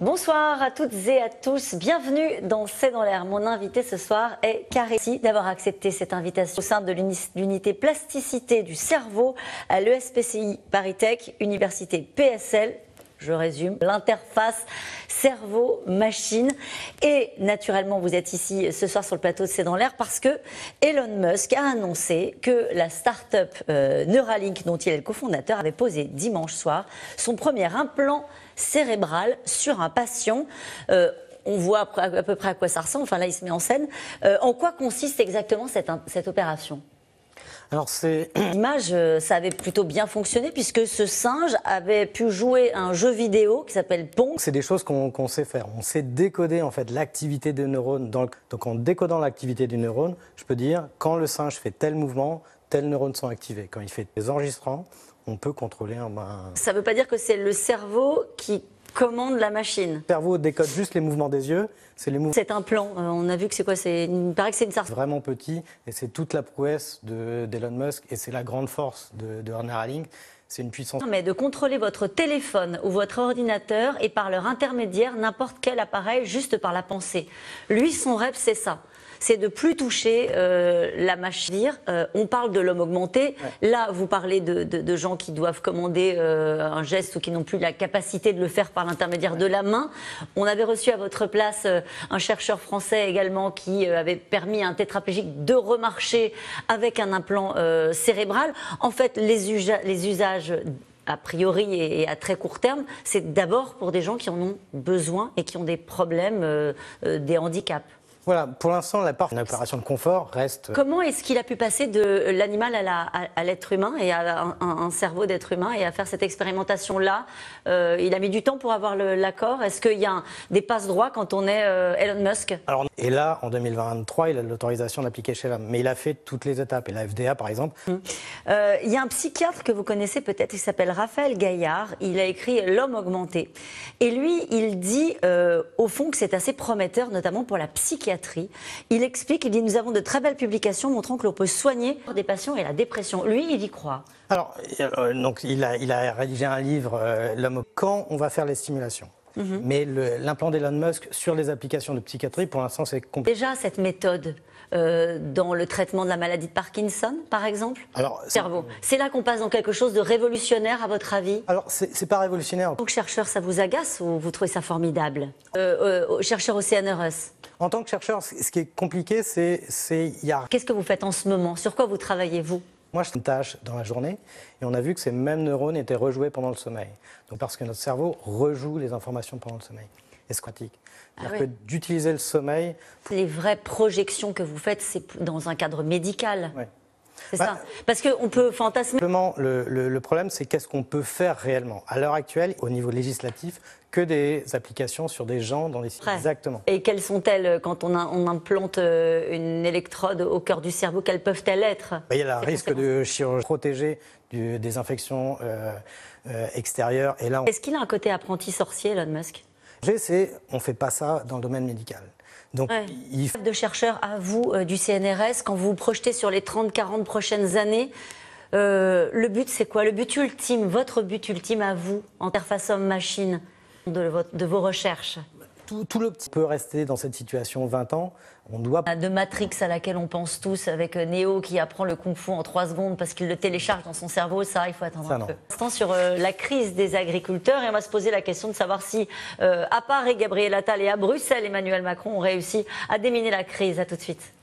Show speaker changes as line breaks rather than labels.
Bonsoir à toutes et à tous, bienvenue dans C'est dans l'air. Mon invité ce soir est Carré. Merci d'avoir accepté cette invitation au sein de l'unité plasticité du cerveau à l'ESPCI ParisTech, Université PSL. Je résume, l'interface cerveau-machine. Et naturellement, vous êtes ici ce soir sur le plateau de C'est dans l'air parce que Elon Musk a annoncé que la start-up Neuralink, dont il est le cofondateur, avait posé dimanche soir son premier implant cérébral sur un patient. On voit à peu près à quoi ça ressemble, enfin là il se met en scène. En quoi consiste exactement cette opération ?
Alors
l'image, ça avait plutôt bien fonctionné puisque ce singe avait pu jouer à un jeu vidéo qui s'appelle Pong.
C'est des choses qu'on sait faire. On sait décoder en fait l'activité des neurones. Donc en décodant l'activité du neurone, je peux dire quand le singe fait tel mouvement, tels neurones sont activés. Quand il fait des enregistrements, on peut contrôler
Ça ne veut pas dire que c'est le cerveau qui commande la machine.
Le cerveau décode juste les mouvements des yeux.
C'est un plan, on a vu que c'est quoi, il paraît que c'est une sarcelle.
Vraiment petit, et c'est toute la prouesse d'Elon Musk, et c'est la grande force de Neuralink. C'est une puissance.
Mais de contrôler votre téléphone ou votre ordinateur et par leur intermédiaire n'importe quel appareil juste par la pensée. Lui, son rêve, c'est ça. C'est de plus toucher la machine. On parle de l'homme augmenté. Ouais. Là, vous parlez de gens qui doivent commander un geste ou qui n'ont plus la capacité de le faire par l'intermédiaire de la main. On avait reçu à votre place un chercheur français également qui avait permis à un tétraplégique de remarcher avec un implant cérébral. En fait, les usages a priori et à très court terme, c'est d'abord pour des gens qui en ont besoin et qui ont des problèmes, des handicaps.
Voilà, pour l'instant, une opération de confort reste.
Comment est-ce qu'il a pu passer de l'animal à l'être humain et à un cerveau d'être humain et à faire cette expérimentation-là? Il a mis du temps pour avoir l'accord. Est-ce qu'il y a des passe-droits quand on est Elon Musk?
Alors, et là, en 2023, il a l'autorisation d'appliquer chez l'homme. Mais il a fait toutes les étapes. Et la FDA, par exemple.
Il y a un psychiatre que vous connaissez peut-être, il s'appelle Raphaël Gaillard. Il a écrit L'homme augmenté. Et lui, il dit au fond que c'est assez prometteur, notamment pour la psychiatrie. Il explique, il dit, nous avons de très belles publications montrant que l'on peut soigner des patients et la dépression. Lui, il y croit.
Alors, donc, il a rédigé un livre, L'homme, quand on va faire les stimulations. Mais l'implant d'Elon Musk sur les applications de psychiatrie, pour l'instant, c'est compliqué.
Déjà, cette méthode dans le traitement de la maladie de Parkinson, par exemple, cerveau. C'est là qu'on passe dans quelque chose de révolutionnaire, à votre avis?
Alors, c'est pas révolutionnaire.
En tant que chercheur, ça vous agace ou vous trouvez ça formidable? Chercheur au CNRS.
En tant que chercheur, ce qui est compliqué, c'est
Qu'est-ce que vous faites en ce moment? Sur quoi vous travaillez, vous?
Moi, je fais une tâche dans la journée et on a vu que ces mêmes neurones étaient rejoués pendant le sommeil. Donc, parce que notre cerveau rejoue les informations pendant le sommeil. Et c'est pratique. C'est-à-dire que d'utiliser le sommeil...
Les vraies projections que vous faites, c'est dans un cadre médical.
Oui.
C'est ça. Parce qu'on peut fantasmer.
Simplement, le problème, c'est qu'est-ce qu'on peut faire réellement. À l'heure actuelle, au niveau législatif, que des applications sur des gens dans les sites. Exactement.
Et quelles sont-elles quand on implante une électrode au cœur du cerveau? Quelles peuvent-elles être?
Il y a le risque de chirurgie protégée des infections extérieures.
Est-ce qu'il a un côté apprenti sorcier, Elon Musk?
On ne fait pas ça dans le domaine médical. Donc,
de chercheurs à vous du CNRS, quand vous vous projetez sur les 30-40 prochaines années, le but c'est quoi? Le but ultime, votre but ultime à vous, interface homme-machine, de vos recherches?
Tout le petit peut rester dans cette situation 20 ans. On doit...
De Matrix à laquelle on pense tous, avec Neo qui apprend le kung-fu en 3 secondes parce qu'il le télécharge dans son cerveau, ça, il faut attendre un peu. Instant sur la crise des agriculteurs, et on va se poser la question de savoir si, à Paris, Gabriel Attal, et à Bruxelles, Emmanuel Macron ont réussi à déminer la crise. À tout de suite.